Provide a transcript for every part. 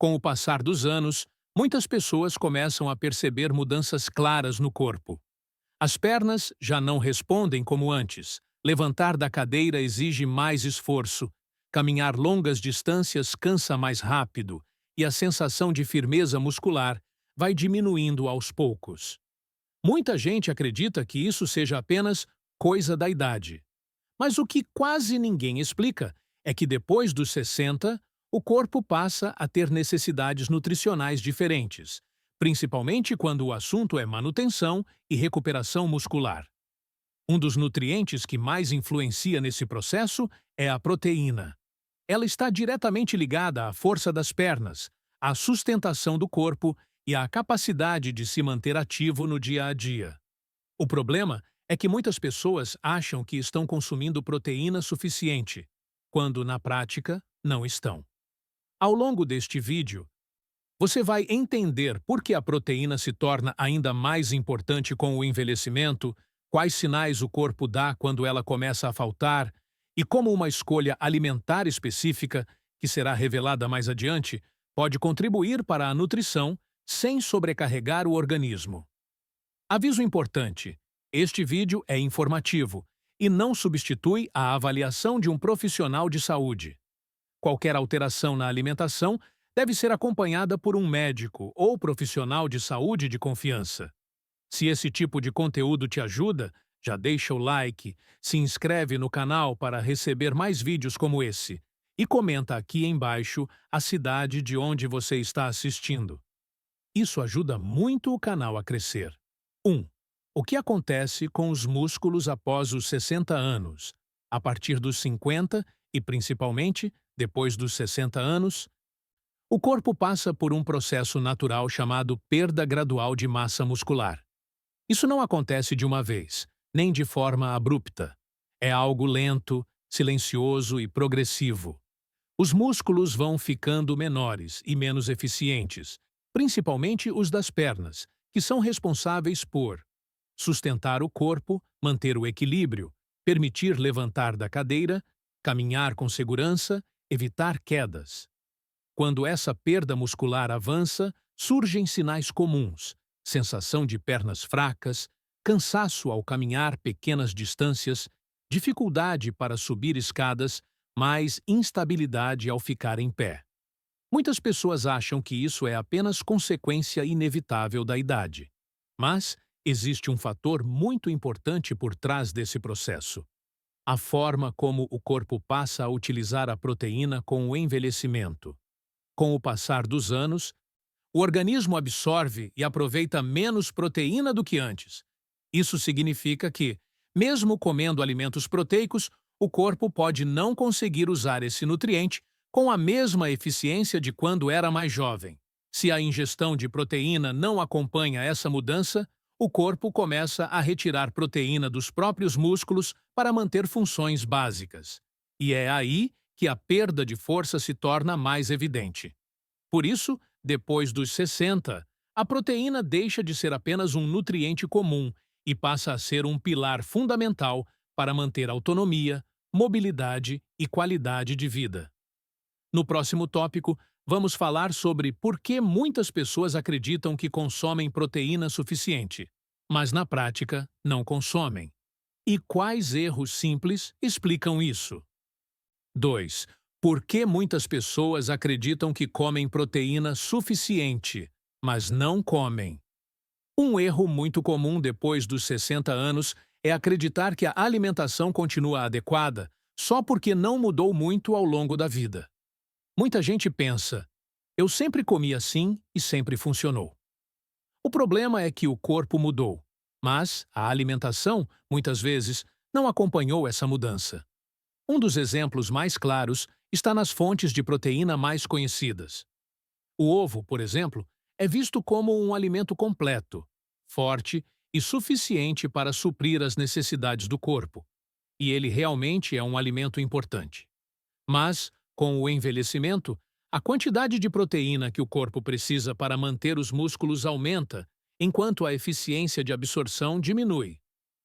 Com o passar dos anos, muitas pessoas começam a perceber mudanças claras no corpo. As pernas já não respondem como antes. Levantar da cadeira exige mais esforço. Caminhar longas distâncias cansa mais rápido e a sensação de firmeza muscular vai diminuindo aos poucos. Muita gente acredita que isso seja apenas coisa da idade. Mas o que quase ninguém explica é que depois dos 60, o corpo passa a ter necessidades nutricionais diferentes, principalmente quando o assunto é manutenção e recuperação muscular. Um dos nutrientes que mais influencia nesse processo é a proteína. Ela está diretamente ligada à força das pernas, à sustentação do corpo e à capacidade de se manter ativo no dia a dia. O problema é que muitas pessoas acham que estão consumindo proteína suficiente, quando, na prática, não estão. Ao longo deste vídeo, você vai entender por que a proteína se torna ainda mais importante com o envelhecimento, quais sinais o corpo dá quando ela começa a faltar e como uma escolha alimentar específica, que será revelada mais adiante, pode contribuir para a nutrição sem sobrecarregar o organismo. Aviso importante: este vídeo é informativo e não substitui a avaliação de um profissional de saúde. Qualquer alteração na alimentação deve ser acompanhada por um médico ou profissional de saúde de confiança. Se esse tipo de conteúdo te ajuda, já deixa o like, se inscreve no canal para receber mais vídeos como esse e comenta aqui embaixo a cidade de onde você está assistindo. Isso ajuda muito o canal a crescer. 1. O que acontece com os músculos após os 60 anos? A partir dos 50 e, principalmente, depois dos 60 anos, o corpo passa por um processo natural chamado perda gradual de massa muscular. Isso não acontece de uma vez, nem de forma abrupta. É algo lento, silencioso e progressivo. Os músculos vão ficando menores e menos eficientes, principalmente os das pernas, que são responsáveis por sustentar o corpo, manter o equilíbrio, permitir levantar da cadeira, caminhar com segurança, evitar quedas. Quando essa perda muscular avança, surgem sinais comuns: sensação de pernas fracas, cansaço ao caminhar pequenas distâncias, dificuldade para subir escadas, mais instabilidade ao ficar em pé. Muitas pessoas acham que isso é apenas consequência inevitável da idade. Mas existe um fator muito importante por trás desse processo: a forma como o corpo passa a utilizar a proteína com o envelhecimento. Com o passar dos anos, o organismo absorve e aproveita menos proteína do que antes. Isso significa que, mesmo comendo alimentos proteicos, o corpo pode não conseguir usar esse nutriente com a mesma eficiência de quando era mais jovem. Se a ingestão de proteína não acompanha essa mudança, o corpo começa a retirar proteína dos próprios músculos para manter funções básicas. E é aí que a perda de força se torna mais evidente. Por isso, depois dos 60, a proteína deixa de ser apenas um nutriente comum e passa a ser um pilar fundamental para manter autonomia, mobilidade e qualidade de vida. No próximo tópico, vamos falar sobre por que muitas pessoas acreditam que consomem proteína suficiente, mas na prática não consomem. E quais erros simples explicam isso? 2. Por que muitas pessoas acreditam que comem proteína suficiente, mas não comem? Um erro muito comum depois dos 60 anos é acreditar que a alimentação continua adequada só porque não mudou muito ao longo da vida. Muita gente pensa: eu sempre comi assim e sempre funcionou. O problema é que o corpo mudou, mas a alimentação, muitas vezes, não acompanhou essa mudança. Um dos exemplos mais claros está nas fontes de proteína mais conhecidas. O ovo, por exemplo, é visto como um alimento completo, forte e suficiente para suprir as necessidades do corpo. E ele realmente é um alimento importante. Mas, com o envelhecimento, a quantidade de proteína que o corpo precisa para manter os músculos aumenta, enquanto a eficiência de absorção diminui.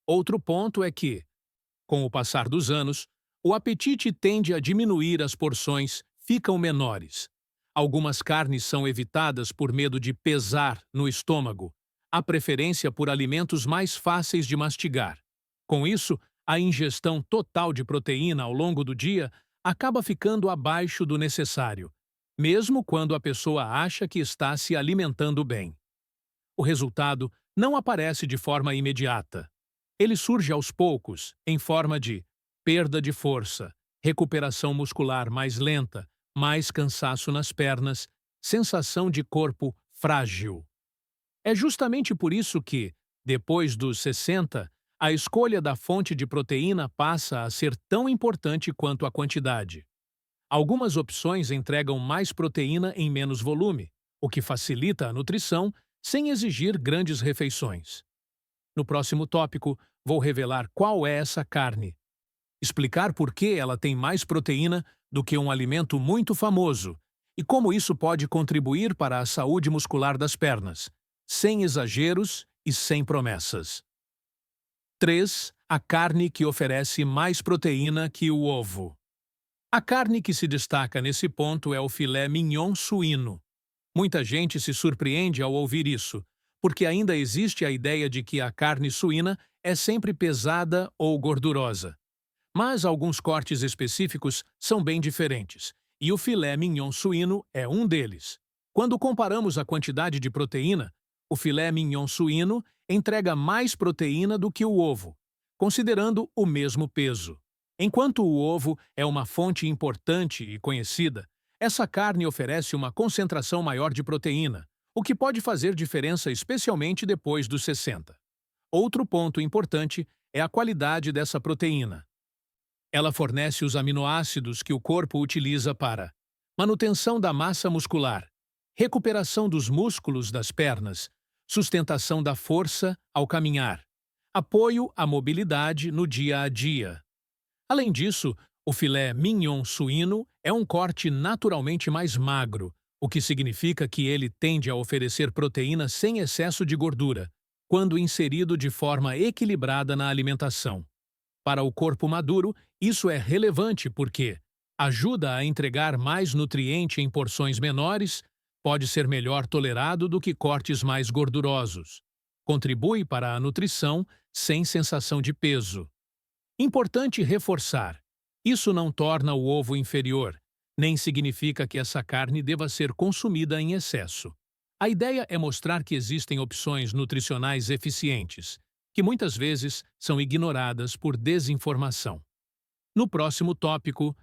Outro ponto é que, com o passar dos anos, o apetite tende a diminuir, as porções ficam menores. Algumas carnes são evitadas por medo de pesar no estômago. Há preferência por alimentos mais fáceis de mastigar. Com isso, a ingestão total de proteína ao longo do dia acaba ficando abaixo do necessário, mesmo quando a pessoa acha que está se alimentando bem. O resultado não aparece de forma imediata. Ele surge aos poucos, em forma de perda de força, recuperação muscular mais lenta, mais cansaço nas pernas, sensação de corpo frágil. É justamente por isso que, depois dos 60, a escolha da fonte de proteína passa a ser tão importante quanto a quantidade. Algumas opções entregam mais proteína em menos volume, o que facilita a nutrição sem exigir grandes refeições. No próximo tópico, vou revelar qual é essa carne, explicar por que ela tem mais proteína do que um alimento muito famoso e como isso pode contribuir para a saúde muscular das pernas, sem exageros e sem promessas. 3. A carne que oferece mais proteína que o ovo. A carne que se destaca nesse ponto é o filé mignon suíno. Muita gente se surpreende ao ouvir isso, porque ainda existe a ideia de que a carne suína é sempre pesada ou gordurosa. Mas alguns cortes específicos são bem diferentes, e o filé mignon suíno é um deles. Quando comparamos a quantidade de proteína, o filé mignon suíno entrega mais proteína do que o ovo, considerando o mesmo peso. Enquanto o ovo é uma fonte importante e conhecida, essa carne oferece uma concentração maior de proteína, o que pode fazer diferença especialmente depois dos 60. Outro ponto importante é a qualidade dessa proteína. Ela fornece os aminoácidos que o corpo utiliza para manutenção da massa muscular, recuperação dos músculos das pernas, sustentação da força ao caminhar, apoio à mobilidade no dia a dia. Além disso, o filé mignon suíno é um corte naturalmente mais magro, o que significa que ele tende a oferecer proteína sem excesso de gordura, quando inserido de forma equilibrada na alimentação. Para o corpo maduro, isso é relevante porque ajuda a entregar mais nutriente em porções menores, pode ser melhor tolerado do que cortes mais gordurosos, contribui para a nutrição sem sensação de peso. Importante reforçar: isso não torna o ovo inferior, nem significa que essa carne deva ser consumida em excesso. A ideia é mostrar que existem opções nutricionais eficientes, que muitas vezes são ignoradas por desinformação. No próximo tópico,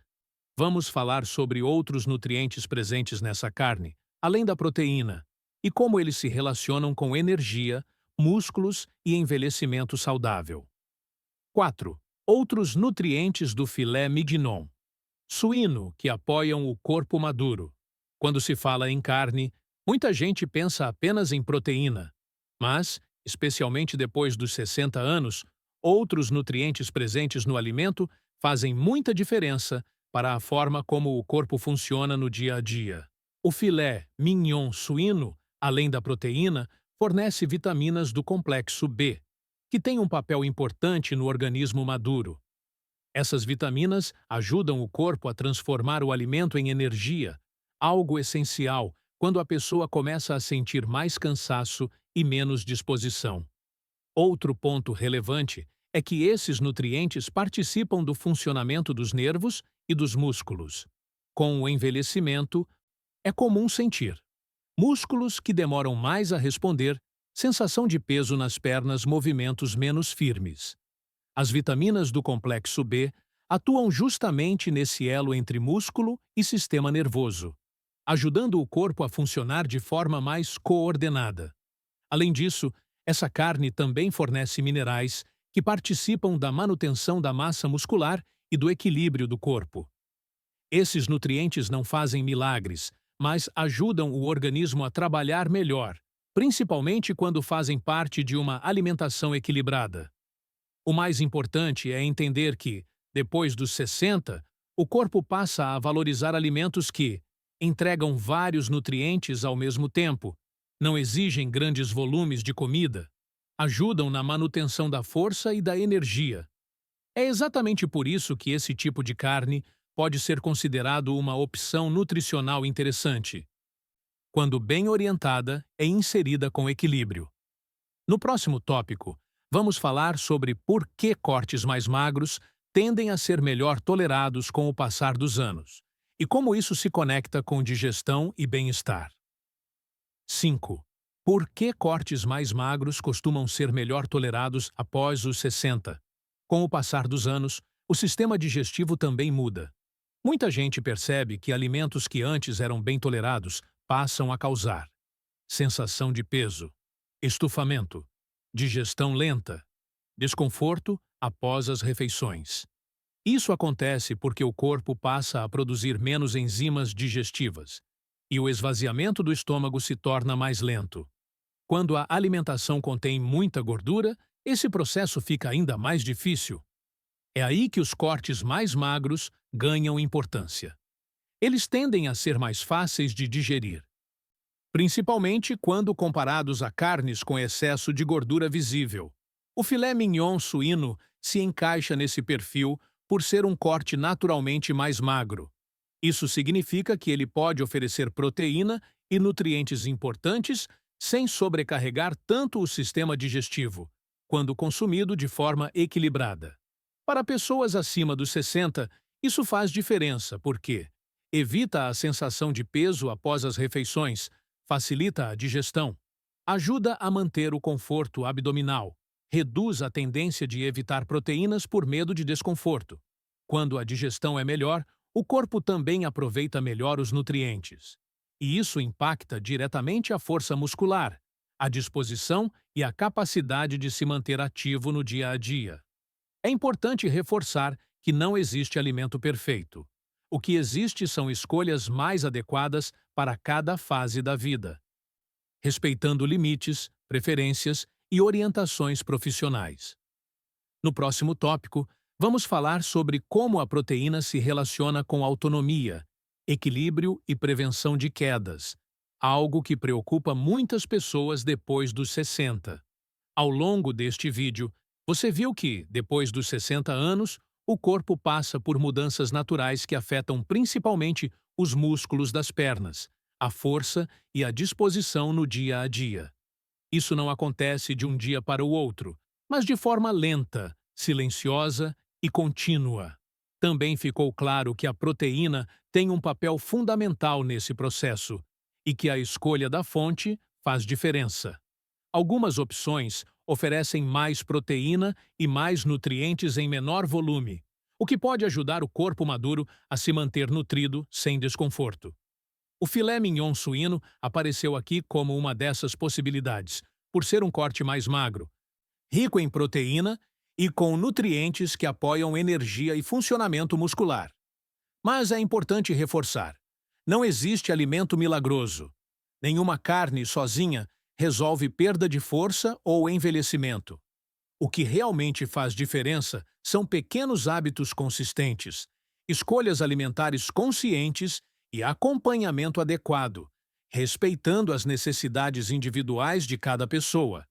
vamos falar sobre outros nutrientes presentes nessa carne, além da proteína, e como eles se relacionam com energia, músculos e envelhecimento saudável. 4. Outros nutrientes do filé mignon suíno que apoiam o corpo maduro. Quando se fala em carne, muita gente pensa apenas em proteína, mas, especialmente depois dos 60 anos, outros nutrientes presentes no alimento fazem muita diferença para a forma como o corpo funciona no dia a dia. O filé mignon suíno, além da proteína, fornece vitaminas do complexo B, que tem um papel importante no organismo maduro. Essas vitaminas ajudam o corpo a transformar o alimento em energia, algo essencial quando a pessoa começa a sentir mais cansaço e menos disposição. Outro ponto relevante é que esses nutrientes participam do funcionamento dos nervos e dos músculos. Com o envelhecimento, é comum sentir músculos que demoram mais a responder, sensação de peso nas pernas, movimentos menos firmes. As vitaminas do complexo B atuam justamente nesse elo entre músculo e sistema nervoso, ajudando o corpo a funcionar de forma mais coordenada. Além disso, essa carne também fornece minerais que participam da manutenção da massa muscular e do equilíbrio do corpo. Esses nutrientes não fazem milagres, mas ajudam o organismo a trabalhar melhor, principalmente quando fazem parte de uma alimentação equilibrada. O mais importante é entender que, depois dos 60, o corpo passa a valorizar alimentos que entregam vários nutrientes ao mesmo tempo, não exigem grandes volumes de comida, ajudam na manutenção da força e da energia. É exatamente por isso que esse tipo de carne pode ser considerado uma opção nutricional interessante, quando bem orientada e inserida com equilíbrio. No próximo tópico, vamos falar sobre por que cortes mais magros tendem a ser melhor tolerados com o passar dos anos e como isso se conecta com digestão e bem-estar. 5. Por que cortes mais magros costumam ser melhor tolerados após os 60? Com o passar dos anos, o sistema digestivo também muda. Muita gente percebe que alimentos que antes eram bem tolerados passam a causar sensação de peso, estufamento, digestão lenta, desconforto após as refeições. Isso acontece porque o corpo passa a produzir menos enzimas digestivas e o esvaziamento do estômago se torna mais lento. Quando a alimentação contém muita gordura, esse processo fica ainda mais difícil. É aí que os cortes mais magros ganham importância. Eles tendem a ser mais fáceis de digerir, principalmente quando comparados a carnes com excesso de gordura visível. O filé mignon suíno se encaixa nesse perfil por ser um corte naturalmente mais magro. Isso significa que ele pode oferecer proteína e nutrientes importantes sem sobrecarregar tanto o sistema digestivo, quando consumido de forma equilibrada. Para pessoas acima dos 60, isso faz diferença porque evita a sensação de peso após as refeições, facilita a digestão, ajuda a manter o conforto abdominal, reduz a tendência de evitar proteínas por medo de desconforto. Quando a digestão é melhor, o corpo também aproveita melhor os nutrientes. E isso impacta diretamente a força muscular, a disposição e a capacidade de se manter ativo no dia a dia. É importante reforçar que não existe alimento perfeito. O que existe são escolhas mais adequadas para cada fase da vida, respeitando limites, preferências e orientações profissionais. No próximo tópico, vamos falar sobre como a proteína se relaciona com autonomia, equilíbrio e prevenção de quedas, algo que preocupa muitas pessoas depois dos 60. Ao longo deste vídeo, você viu que, depois dos 60 anos, o corpo passa por mudanças naturais que afetam principalmente os músculos das pernas, a força e a disposição no dia a dia. Isso não acontece de um dia para o outro, mas de forma lenta, silenciosa e contínua. Também ficou claro que a proteína tem um papel fundamental nesse processo e que a escolha da fonte faz diferença. Algumas opções oferecem mais proteína e mais nutrientes em menor volume, o que pode ajudar o corpo maduro a se manter nutrido sem desconforto. O filé mignon suíno apareceu aqui como uma dessas possibilidades, por ser um corte mais magro, rico em proteína e com nutrientes que apoiam energia e funcionamento muscular. Mas é importante reforçar: não existe alimento milagroso. Nenhuma carne sozinha resolve perda de força ou envelhecimento. O que realmente faz diferença são pequenos hábitos consistentes, escolhas alimentares conscientes e acompanhamento adequado, respeitando as necessidades individuais de cada pessoa.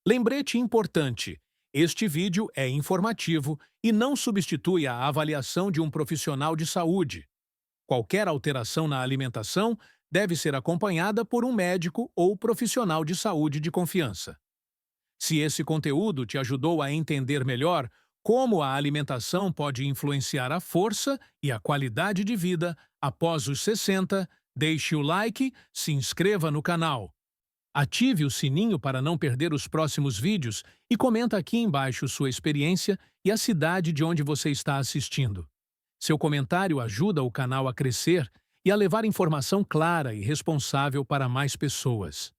Lembrete importante: este vídeo é informativo e não substitui a avaliação de um profissional de saúde. Qualquer alteração na alimentação deve ser acompanhada por um médico ou profissional de saúde de confiança. Se esse conteúdo te ajudou a entender melhor como a alimentação pode influenciar a força e a qualidade de vida após os 60, deixe o like, se inscreva no canal, ative o sininho para não perder os próximos vídeos e comenta aqui embaixo sua experiência e a cidade de onde você está assistindo. Seu comentário ajuda o canal a crescer e a levar informação clara e responsável para mais pessoas.